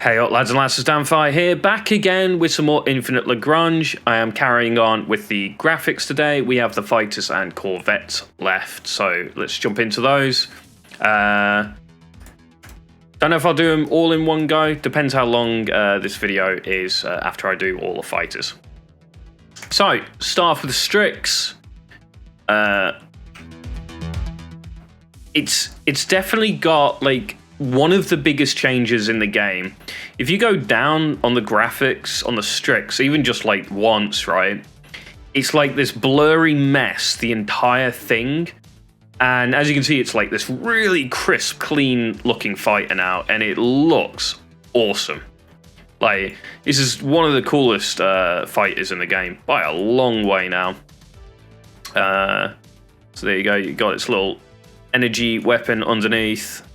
Hey up lads and lasses, Damphyre here, back again with some more Infinite Lagrange. I am carrying on with the graphics today. We have the fighters and corvettes left, so let's jump into those. Don't know if I'll do them all in one go, depends how long this video is after I do all the fighters. So, start off with the Strix. It's definitely got like one of the biggest changes in the game. If you go down on the graphics on the Strix, even just like once, right? It's like this blurry mess, the entire thing. And as you can see, it's like this really crisp, clean looking fighter now, and it looks awesome. Like, this is one of the coolest fighters in the game by a long way now. So there you go, you got its little energy weapon underneath.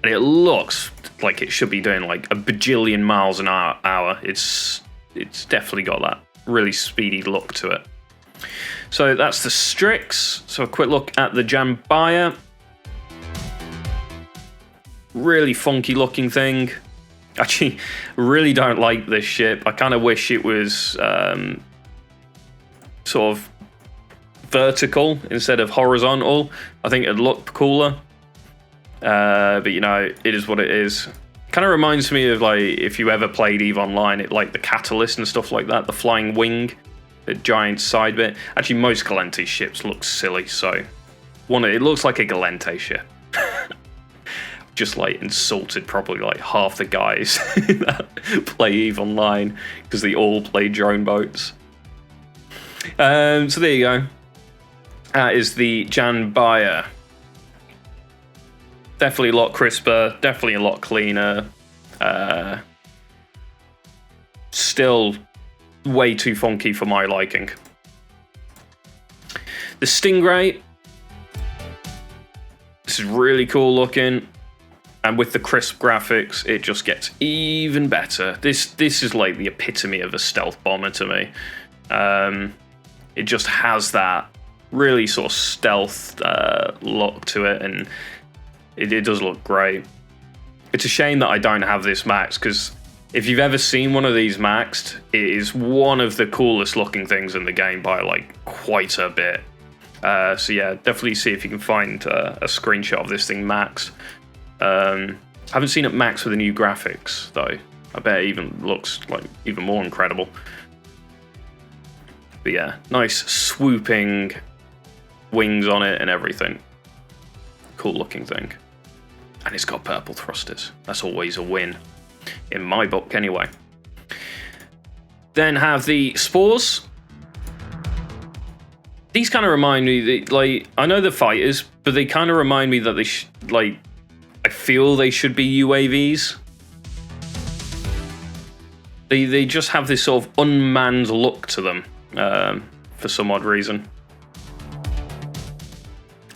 And it looks like it should be doing like a bajillion miles an hour. It's definitely got that really speedy look to it. So that's the Strix. So a quick look at the Jambaya. Really funky looking thing. Actually, really don't like this ship. I kind of wish it was sort of vertical instead of horizontal. I think it'd look cooler. But you know, it is what it is. Kind of reminds me of like if you ever played EVE Online, it like the Catalyst and stuff like that, the flying wing, the giant side bit. Actually, most Galente ships look silly, so it looks like a Galente ship. Just like insulted probably like half the guys that play EVE Online because they all play drone boats. So there you go. That is the Jambaya. Definitely a lot crisper, definitely a lot cleaner. Still way too funky for my liking. The Stingray. This is really cool looking. And with the crisp graphics, it just gets even better. This is like the epitome of a stealth bomber to me. It just has that really sort of stealth look to it, and it does look great. It's a shame that I don't have this maxed, because if you've ever seen one of these maxed, it is one of the coolest looking things in the game by like quite a bit. So yeah, definitely see if you can find a screenshot of this thing maxed. I haven't seen it maxed with the new graphics though. I bet it even looks like even more incredible. But yeah, nice swooping wings on it and everything. Cool looking thing. And it's got purple thrusters. That's always a win. In my book, anyway. Then have the Spores. These kind of remind me, like, I know they're fighters, but they kind of remind me that they I feel they should be UAVs. They just have this sort of unmanned look to them, for some odd reason.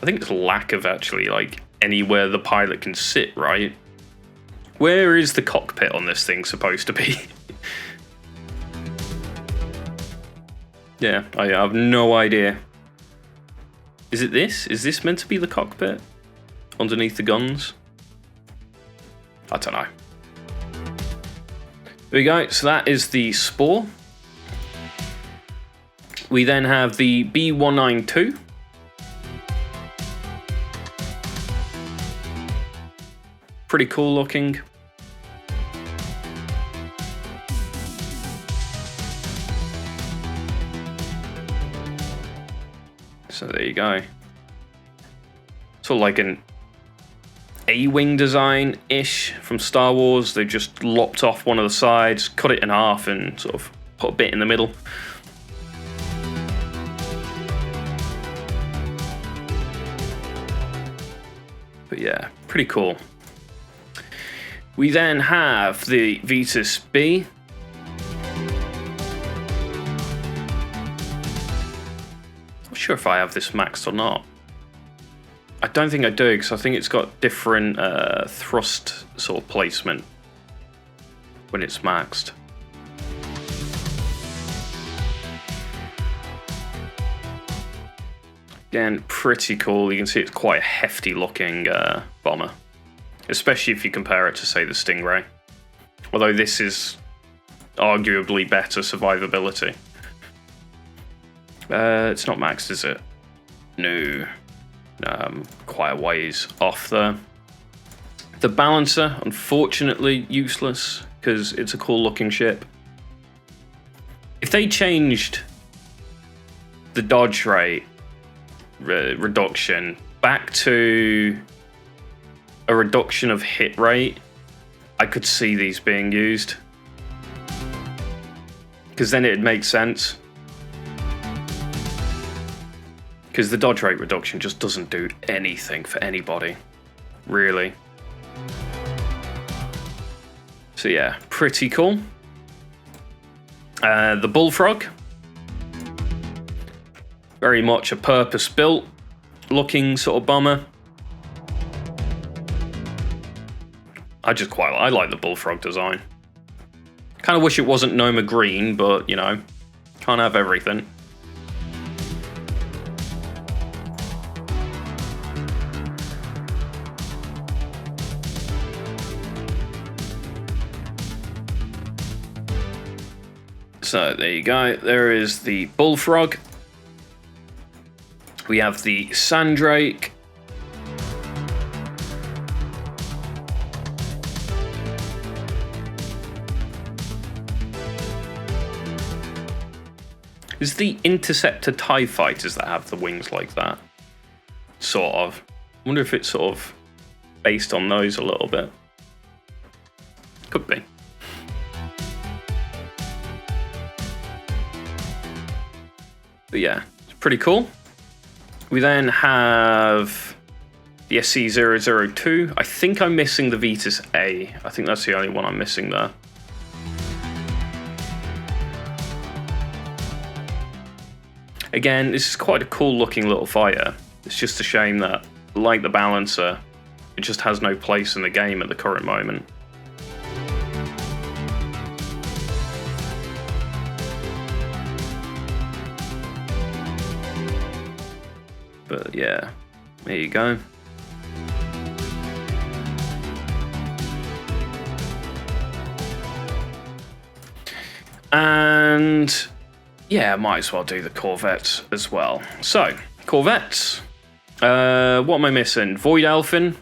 I think it's lack of actually like anywhere the pilot can sit, right? Where is the cockpit on this thing supposed to be? Yeah, I have no idea. Is it this? Is this meant to be the cockpit? Underneath the guns? I don't know. There we go, so that is the Spore. We then have the B192. Pretty cool looking. So there you go. Sort of like an A-wing design-ish from Star Wars. They just lopped off one of the sides, cut it in half, and sort of put a bit in the middle. But yeah, pretty cool. We then have the Vetus B. Not sure if I have this maxed or not. I don't think I do, because I think it's got different thrust sort of placement when it's maxed. Again, pretty cool. You can see it's quite a hefty looking bomber. especially if you compare it to, say, the Stingray. Although this is arguably better survivability. It's not maxed, is it? No. Quite a ways off there. The Balancer, unfortunately useless, because it's a cool looking ship. If they changed the dodge rate reduction back to a reduction of hit rate, I could see these being used. Because then it'd make sense. Because the dodge rate reduction just doesn't do anything for anybody, really. So yeah, pretty cool. The Bullfrog. Very much a purpose-built looking sort of bomber. I like the Bullfrog design. Kind of wish it wasn't Noma green, but you know, can't have everything. So there you go, there is the Bullfrog. We have the Sandrake. Is the Interceptor TIE fighters that have the wings like that? Sort of. I wonder if it's sort of based on those a little bit. Could be. But yeah, it's pretty cool. We then have the SC002. I think I'm missing the Vetus A. I think that's the only one I'm missing there. Again, this is quite a cool looking little fighter. It's just a shame that, like the Balancer, it just has no place in the game at the current moment. But yeah, there you go. And yeah, might as well do the Corvettes as well. So, Corvettes. What am I missing? Void Elfin.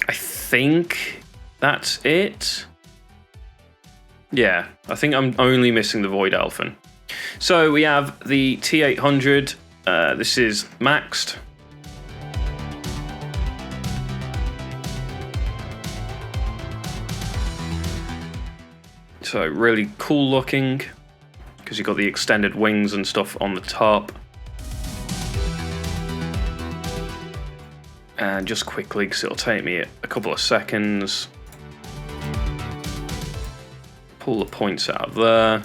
I think that's it. Yeah, I think I'm only missing the Void Elfin. So we have the T800. This is maxed. So really cool looking, because you've got the extended wings and stuff on the top. And just quickly, because it'll take me a couple of seconds, pull the points out of there.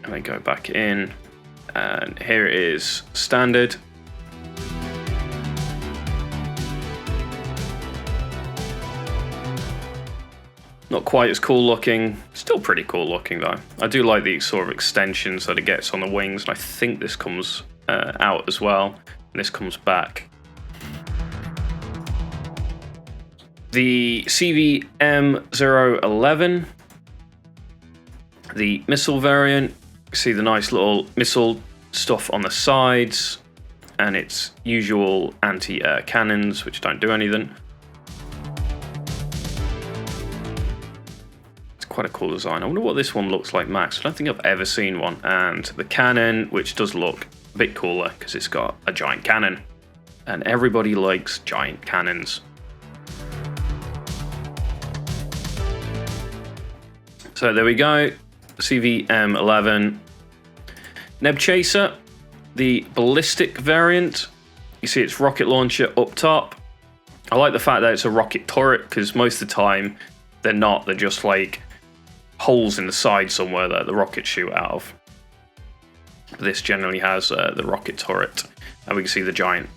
And then go back in. And here it is, standard. Not quite as cool looking, still pretty cool looking though. I do like the sort of extensions that it gets on the wings, and I think this comes out as well, and this comes back. The CVM11, the missile variant. You see the nice little missile stuff on the sides, and its usual anti-air cannons, which don't do anything. Quite a cool design. I wonder what this one looks like max. I don't think I've ever seen one. And the cannon, which does look a bit cooler because it's got a giant cannon, and everybody likes giant cannons. So there we go, CVM11 NB Chaser, the ballistic variant. You see its rocket launcher up top. I like the fact that it's a rocket turret, because most of the time they're not, they're just like holes in the side somewhere that the rockets shoot out of. This generally has the rocket turret, and we can see the giant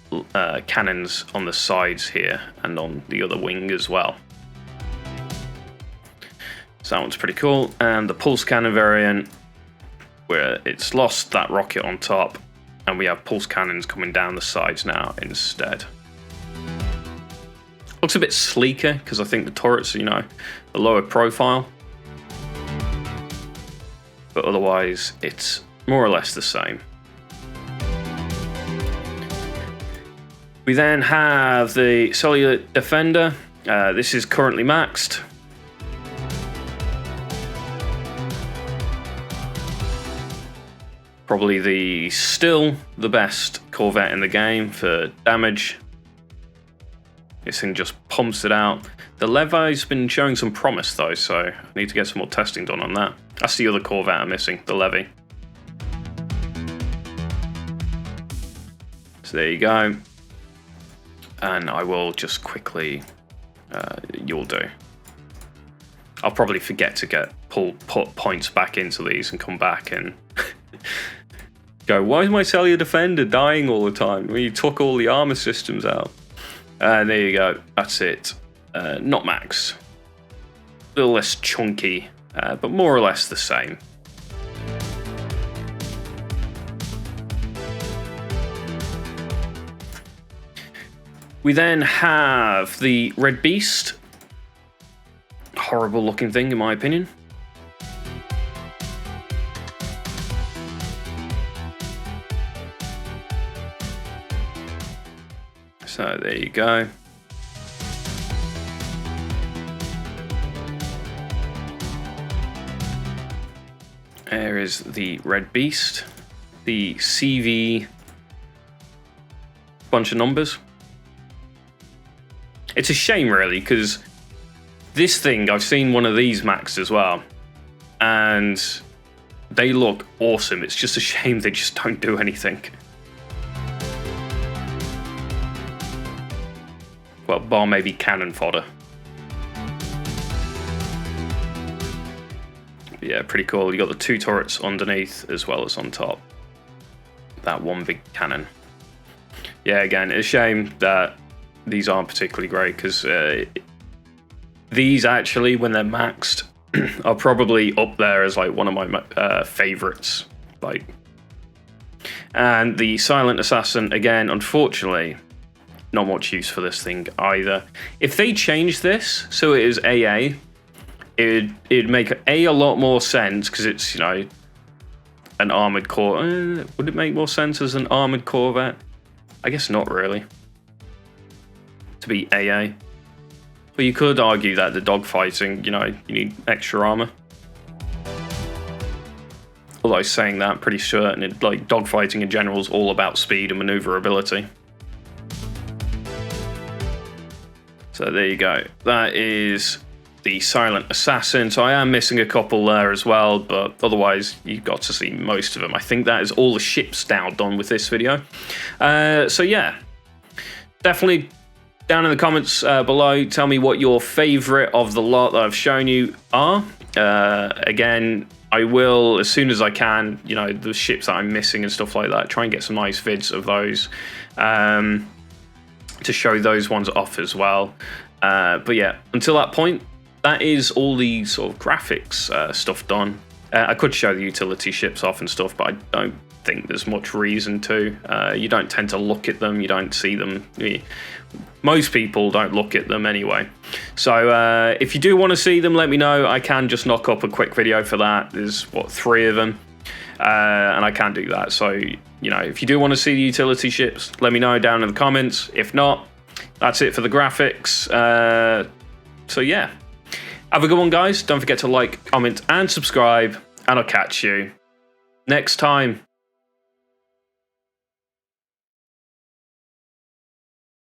cannons on the sides here and on the other wing as well. So that one's pretty cool. And the pulse cannon variant, where it's lost that rocket on top, and we have pulse cannons coming down the sides now instead. Looks a bit sleeker because I think the turrets are, you know, a lower profile. But otherwise, it's more or less the same. We then have the Cellular Defender. This is currently maxed. Probably still the best Corvette in the game for damage. This thing just pumps it out. The Levi's been showing some promise though, so I need to get some more testing done on that. That's the other Corvette I'm missing, the Levy. So there you go. And I will just quickly, you'll do. I'll probably forget to put points back into these and come back and go, why is my Cellular Defender dying all the time? Well, you took all the armor systems out. And there you go, that's it. Not max. A little less chunky, but more or less the same. We then have the Red Beast. Horrible looking thing in my opinion. So there you go. There is the Red Beast. The CV bunch of numbers. It's a shame really, because this thing, I've seen one of these Macs as well, and they look awesome. It's just a shame they just don't do anything. Well, bar maybe cannon fodder. But yeah, pretty cool. You got the two turrets underneath as well as on top. That one big cannon. Yeah, again, it's a shame that these aren't particularly great, because these actually, when they're maxed, are probably up there as like one of my favorites. Like, and the Silent Assassin, again, unfortunately, not much use for this thing either. If they change this so it is AA, it'd make a lot more sense, because it's, you know, an armored core. Would it make more sense as an armored Corvette? I guess not really. To be AA. But you could argue that the dogfighting, you know, you need extra armor. Although saying that, I'm pretty certain like dogfighting in general is all about speed and maneuverability. So there you go. That is the Silent Assassin. So I am missing a couple there as well, but otherwise you got to see most of them. I think that is all the ships now done with this video. So yeah, definitely down in the comments below, tell me what your favorite of the lot that I've shown you are. Again, I will, as soon as I can, you know, the ships that I'm missing and stuff like that, try and get some nice vids of those to show those ones off as well. But yeah, until that point, that is all the sort of graphics stuff done. I could show the utility ships off and stuff, but I don't think there's much reason to. You don't tend to look at them, you don't see them. Most people don't look at them anyway. So if you do want to see them, let me know. I can just knock up a quick video for that. There's, what, 3 of them? And I can do that. So, you know, if you do want to see the utility ships, let me know down in the comments. If not, that's it for the graphics. So yeah, have a good one, guys. Don't forget to like, comment, and subscribe, and I'll catch you next time.